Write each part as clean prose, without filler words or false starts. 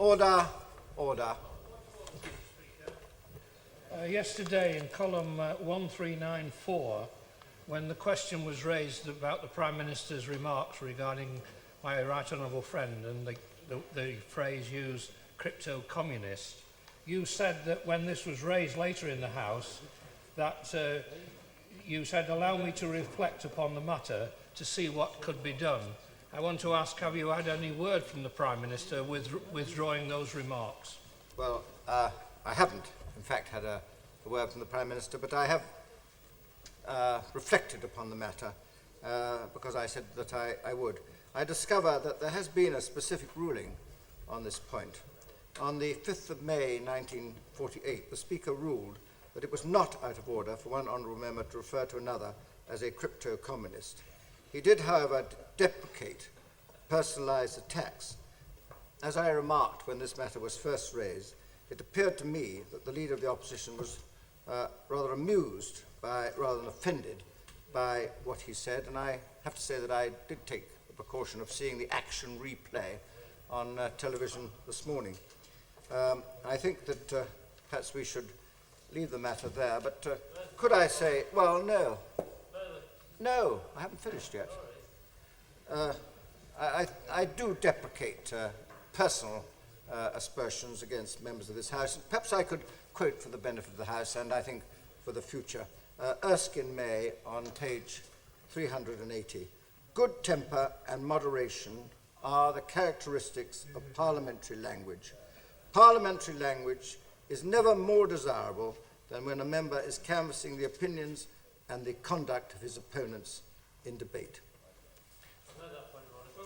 Order. Order. Yesterday in column 1394, when the question was raised about the Prime Minister's remarks regarding my right honourable friend and the phrase used, crypto-communist, you said that when this was raised later in the House, that you said, allow me to reflect upon the matter to see what could be done. I want to ask, have you had any word from the Prime Minister withdrawing those remarks? Well, I haven't, in fact, had a word from the Prime Minister, but I have reflected upon the matter because I said that I would. I discover that there has been a specific ruling on this point. On the 5th of May 1948, the Speaker ruled that it was not out of order for one honourable member to refer to another as a crypto-communist. He did, however, deprecate personalised attacks. As I remarked when this matter was first raised, it appeared to me that the Leader of the Opposition was rather amused rather than offended by what he said, and I have to say that I did take the precaution of seeing the action replay on television this morning. I think that perhaps we should leave the matter there, but could I say, well, no. No, I haven't finished yet. I do deprecate personal aspersions against members of this House. Perhaps I could quote for the benefit of the House and I think for the future. Erskine May on page 380. Good temper and moderation are the characteristics of parliamentary language. Parliamentary language is never more desirable than when a member is canvassing the opinions and the conduct of his opponents in debate.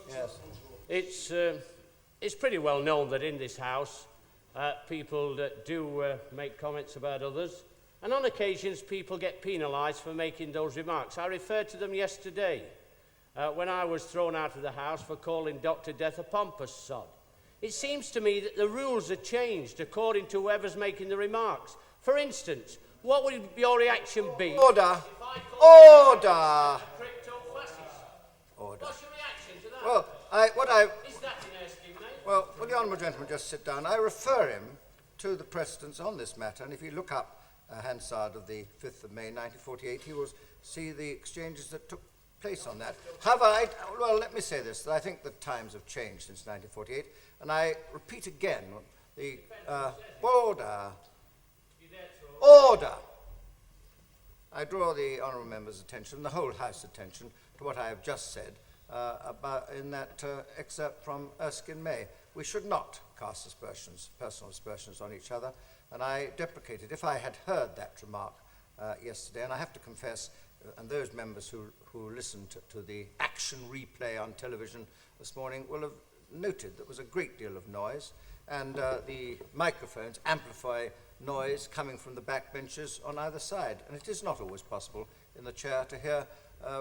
Yes. It's pretty well known that in this House people do make comments about others, and on occasions people get penalised for making those remarks. I referred to them yesterday when I was thrown out of the House for calling Dr. Death a pompous sod. It seems to me that the rules are changed according to whoever's making the remarks. For instance, what would your reaction be? Order. If I called Order. a crypto-fascist? Order. What's your reaction to that? Well, Is that in Erskine, mate? Well, will the honourable gentleman just sit down? I refer him to the precedents on this matter, and if you look up Hansard of the 5th of May 1948, he will see the exchanges that took place on that. Well, let me say this, that I think that times have changed since 1948, and I repeat again, the order. Order! I draw the honourable member's attention, the whole House attention, to what I have just said in that excerpt from Erskine May. We should not cast aspersions, personal aspersions on each other, and I deprecated. If I had heard that remark yesterday, and I have to confess, and those members who listened to the action replay on television this morning will have noted there was a great deal of noise, and the microphones amplify noise coming from the back benches on either side. And it is not always possible in the chair to hear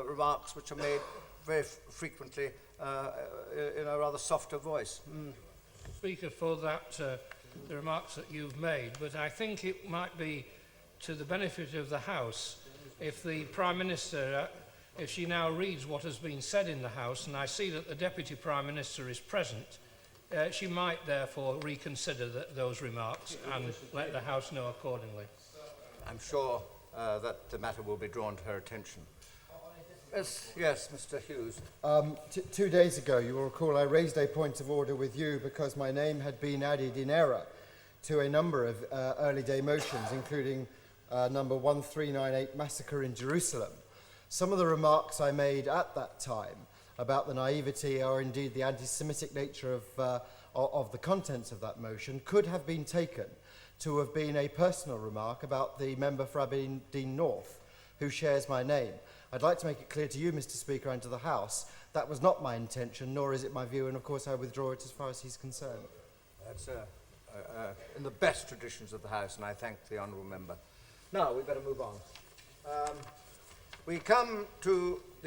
remarks which are made very frequently in a rather softer voice. Speaker, for that, the remarks that you've made, but I think it might be to the benefit of the House if the Prime Minister, if she now reads what has been said in the House, and I see that the Deputy Prime Minister is present, she might therefore reconsider those remarks and let the House know accordingly. I'm sure that the matter will be drawn to her attention. Yes, Mr. Hughes. 2 days ago, you will recall, I raised a point of order with you because my name had been added in error to a number of early day motions, including number 1398, Massacre in Jerusalem. Some of the remarks I made at that time about the naivety or indeed the anti-Semitic nature of the contents of that motion could have been taken to have been a personal remark about the member for Aberdeen North who shares my name. I'd like to make it clear to you, Mr. Speaker, and to the House, that was not my intention, nor is it my view, and of course I withdraw it as far as he's concerned. That's in the best traditions of the House, and I thank the honourable member. Now, we better move on. We come to the